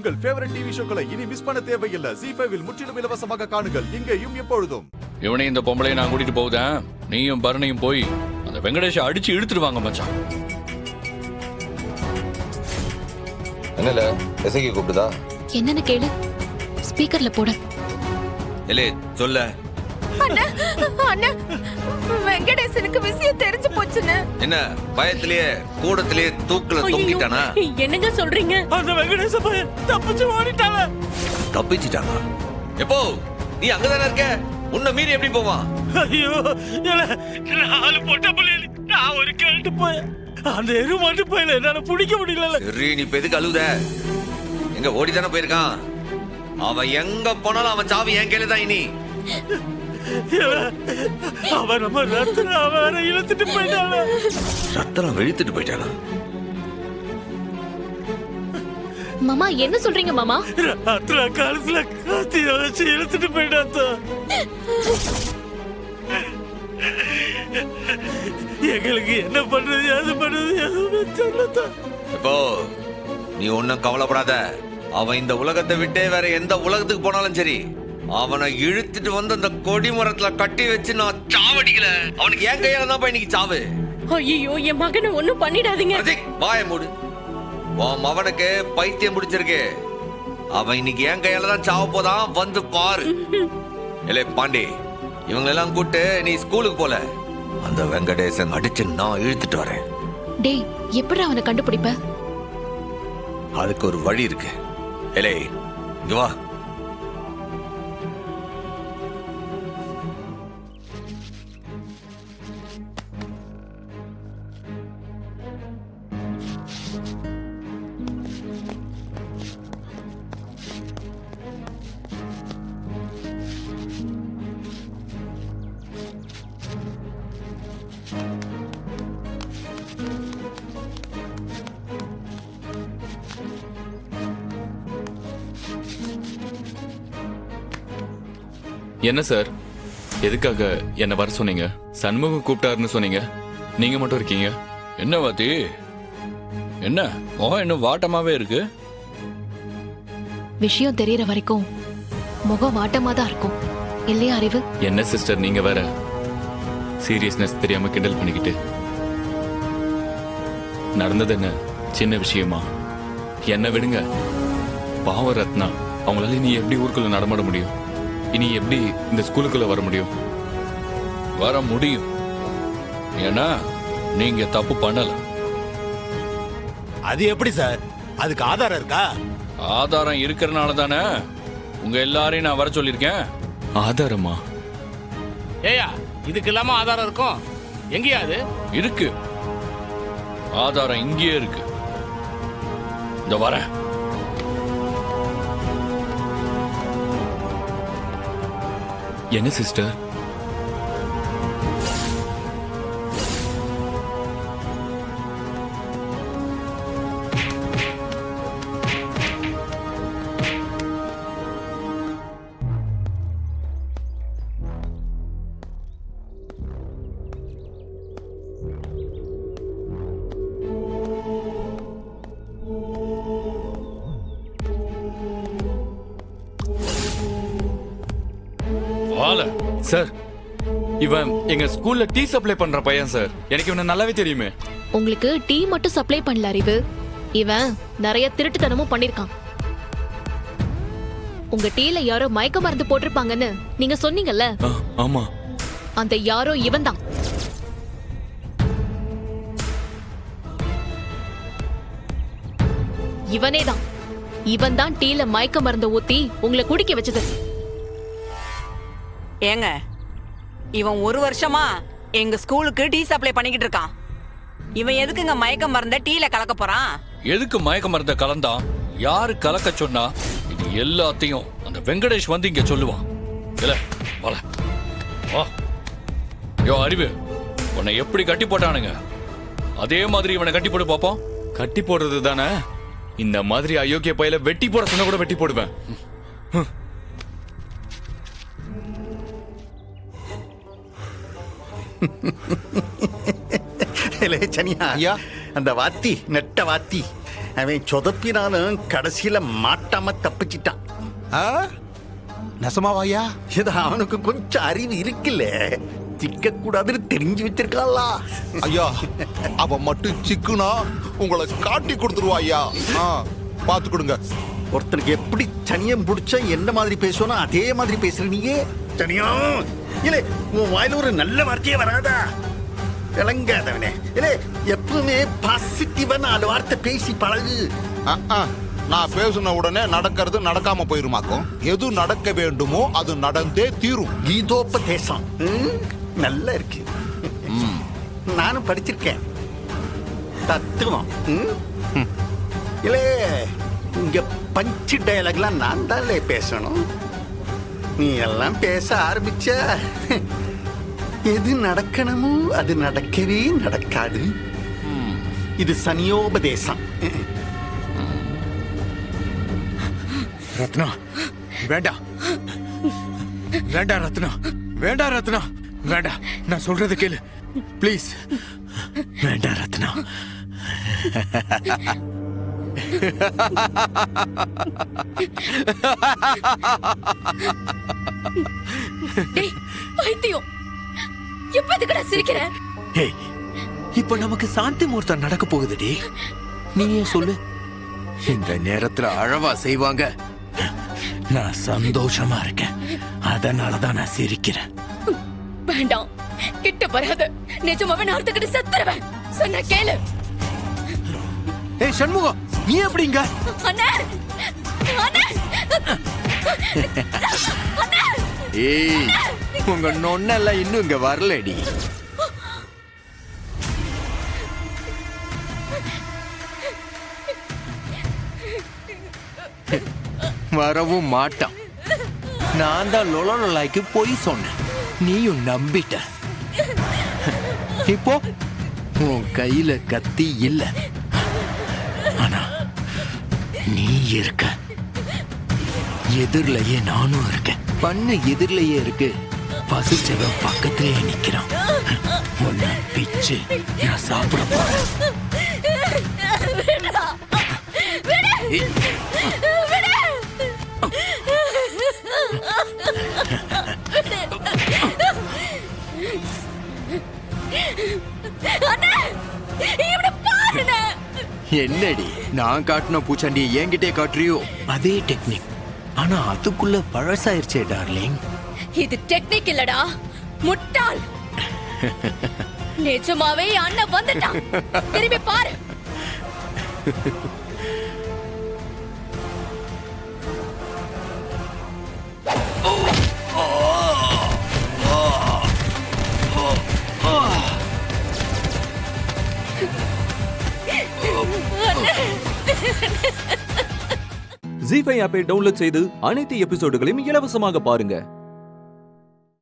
உங்கள் favourite TV ஷோக்களை இனி miss பண்ண தேவையில்லை. ZEE5 இல் முற்றிலும் இலவசமாக காணுங்கள். இங்கேயும் எப்பொழுதும். இவனை இந்த பொம்பளையை நான் கூட்டிட்டு போகுதேன். நீயும் பரணியும் போய் அந்த வெங்கடேஷை அடிச்சு இழுத்துட்டு வாங்க மச்சான். என்னல எசைக்கு கூப்பிடுதா? என்னன்னு கேளு, ஸ்பீக்கர்ல போட. இல்லே சொல்ல. அண்ணா அண்ணா, வெங்கடேசனுக்கு விஷயம் தெரிஞ்சு போச்சுன்னு. என்ன பயத்திலேயே கூடத்திலேயே தூக்குல தொங்கிட்டானா? என்னங்க சொல்றீங்க? அந்த வெங்கடேச பையன் தப்பிச்சு ஓடிட்டாங்க. தப்பிச்சிட்டானா? எப்போ நீ அங்கதானே இருக்க? உன்னை மீறி எப்படி போவான்? ஐயோ, ஆளு போட்ட புள்ளி நான் ஒரு கேட்டு போய் அந்த எரு மாட்டு போயில என்னால பிடிக்க முடியல. சரி, நீ இப்ப எதுக்கு அழுத? எங்க ஓடிதானே போயிருக்கான். அவன் எங்க போனாலும் அவன் சாவி என் கையில தான். இனி அவன் நம்ம ரத்தன அவரை இழுத்துட்டு போயிட்டான. ரத்தனம் வெளுத்துட்டு போயிட்டானா? மாமா என்ன சொல்றீங்க மாமா? ரத்தன காலத்துல காத்தி வச்சு இழுத்துட்டு போயிட்டாத்தா. எங்களுக்கு என்ன பண்றது அது பண்றது எதுவுமே தெரியலத்தா. இப்போ நீ ஒன்னும் கவலைப்படாத. அவன் இந்த உலகத்தை விட்டே வேற எந்த உலகத்துக்கு போனாலும் சரி, அவனை இழுத்துட்டு வந்து அந்த கொடி மரத்துல கட்டி வச்சு நான் சாவடிக்கல. அவனுக்கு என் கையால தான் போய் இன்னைக்கு சாவு. ஐயோ, என் மகனை ஒண்ணும் பண்ணிடாதீங்க. வாய மூடு. உன் மவனுக்கு பைத்தியம் முடிச்சிருக்கு. அவன் இன்னைக்கு என் கையால தான் சாவ போதான். வந்து பாரு. இல்ல பாண்டி, இவங்களெல்லாம் கூட்டு நீ ஸ்கூலுக்கு போல. அந்த வெங்கடேசன் அடிச்சு நான் இழுத்துட்டு வரேன். டேய், எப்படி அவனை கண்டுபிடிப்ப? அதுக்கு ஒரு வழி இருக்கு. ஏலே இங்க வா. என்ன சார், எதுக்காக என்ன வர சொன்னீங்க? சண்முகம் கூப்பிட்டாருன்னு சொன்னீங்க. நீங்க மட்டும் இருக்கீங்க. என்ன வாத்தி, என்ன முகம் இன்னும் வாட்டமாவே இருக்கு? விஷயம் தெரியற வரைக்கும் முகம் வாட்டமா தான் இருக்கும் இல்லையா அறிவு? என்ன சிஸ்டர், நீங்க வேற சீரியஸ்னஸ் தெரியாம கிண்டல் பண்ணிக்கிட்டு. நடந்தது என்ன சின்ன விஷயமா? என்ன விடுங்க. பாவ ரத்னா, அவங்களால இனி எப்படி ஊருக்குள்ள நடமாட முடியும்? இனி எப்படி இந்த ஸ்கூலுக்குள்ள வர முடியும்? வர முடியும். ஏன்னா நீங்க தப்பு பண்ணல. அது எப்படி சார்? அதுக்கு ஆதாரம் இருக்கா? ஆதாரம் இருக்கிறனால தானே உங்க எல்லாரையும் நான் வர சொல்லியிருக்கேன். ஆதாரமா? ஏயா, இதுக்கு இல்லாம ஆதாரம் இருக்கும்? எங்கேயா அது இருக்கு? ஆதாரம் இங்கேயே இருக்கு. இந்த வரேன். என்ன சிஸ்டர்? சார், இவன் எங்க ஸ்கூல்ல டீ சப்ளை பண்ற பையன் சார். எனக்கு இவனை நல்லாவே தெரியுமே. உங்களுக்கு டீ மட்டும் சப்ளை பண்ணல அறிவு, இவன் நிறைய திருட்டுத்தனமும் பண்ணிருக்கான். உங்க டீல யாரோ மயக்க மருந்து போட்டிருப்பாங்கன்னு நீங்க சொன்னீங்கல்ல? ஆமா. அந்த யாரோ இவன் தான். இவனே தான். இவன் தான் டீல மயக்க மருந்து ஊத்தி உங்களை குடிக்க வச்சது. ஏங்க, இவன் ஒரு வருஷமா எங்க ஸ்கூலுக்கு டீ சப்ளை பண்ணிக்கிட்டு இருக்கான். இவன் எதுக்குங்க மயக்க மருந்த டீல கலக்க போறான்? எதுக்கு மயக்க மருந்த கலந்தான்? யாரு கலக்க சொன்னா? இது எல்லாத்தையும் அந்த வெங்கடேஷ் வந்து இங்க சொல்லுவான். இல்ல வர வா. யோ அறிவு, உன்னை எப்படி கட்டி போட்டானுங்க அதே மாதிரி இவனை கட்டி போட்டு பாப்போம். கட்டி போடுறது தானே? இந்த மாதிரி அயோக்கிய பையில வெட்டி போட சொன்ன கூட வெட்டி போடுவேன். சனியா, அந்த வாத்தி நெட்ட வாத்தி அவன் சொதப்பினாலும் கடைசியில மாட்டாம தப்பிச்சிட்டான். நெசமாவாயா? இது அவனுக்கு கொஞ்சம் அறிவு இருக்குல்ல, சிக்க கூடாதுன்னு தெரிஞ்சு வச்சிருக்காளா. ஐயா, அவன் மட்டும் சிக்குனா உங்களை காட்டி கொடுத்துருவாயா. பாத்து கொடுங்க. ஒருத்தனுக்கு எப்படி சனியம் பிடிச்சா என்ன மாதிரி பேசுவானோ அதே மாதிரி பேசுற நீயே. சனியம் இல்ல, உன் வாயில ஒரு நல்ல வார்த்தையே வராதா? விளங்காதவனே. இல்ல, எப்பவுமே பாசிட்டிவா 4 வார்த்தை பேசி பழகு. நான் பேசின உடனே நடக்கிறது நடக்காம போயிருமாக்கும். எது நடக்க வேண்டுமோ அது நடந்தே தீரும். கீதோபதேசம் நல்லா இருக்கு. நானும் படிச்சிருக்கேன் தத்துவம். இல்ல, இங்க பஞ்சு டயலாக்லாம் நான் தான் பேசணும். நீ எல்லாம் பேச ஆரம்பிச்ச எது நடக்கணுமோ அது நடக்கவே நடக்காது. இது சனியோபதேசம். ரத்னா வேண்டாம், வேண்டாம் ரத்னா, வேண்டாம் ரத்னா, வேண்டாம். நான் சொல்றது கேளு ப்ளீஸ். வேண்டாம் ரத்னா. டேய் பைத்தியம், எப்ப இதுக்கட சிரிக்கிற? ஏய், இப்ப நமக்கு சாந்தி முகூர்த்தம் நடக்க போகுதுடி. நீயே சொல்லு. இந்த நேரத்துல அழவா செய்வாங்க. நான் சந்தோஷமா இருக்கேன், அதனாலதான் நான் சிரிக்கிறேன். வேண்டாம், கிட்ட வராத. நிஜமாவே நான் ஒருத்தக்கிட்ட செத்துருவேன். சொன்ன கேளு. ஏய் சண்முகம், நீ எப்படிங்க? அண்ணே, அண்ணே, அண்ணே. ஏய், உங்க நொண்ணெல்லாம் இன்னும் இங்க வரலடி. வரவும் மாட்டான். நான் தான் லொலாய்க்கு போய் சொன்னேன், நீயும் நம்பிட்ட. இப்போ உன் கையில கத்தி இல்ல, ஆனா நீ இருக்க. எதிரிலேயே நானும் இருக்கேன். பண்ணு எதிரிலேயே இருக்கு. பசிச்சவன் பக்கத்திலேயே நிக்கிறான். உன்னை பிச்சு நான் சாப்பிட போறேன். என்னடி, நான் காட்டின பூச்சாண்டியை என்கிட்டே காட்டுறியோ? அதே டெக்னிக், ஆனா அதுக்குள்ள பழசாயிருச்சே டார்லிங். இது டெக்னிக் இல்லடா, முட்டாள். நிஜமாவே அண்ணன் வந்துட்டான். திரும்பி பாரு. ஜீ5 ஆப்பை டவுன்லோட் செய்து அனைத்து எபிசோடுகளையும் இலவசமாக பாருங்க.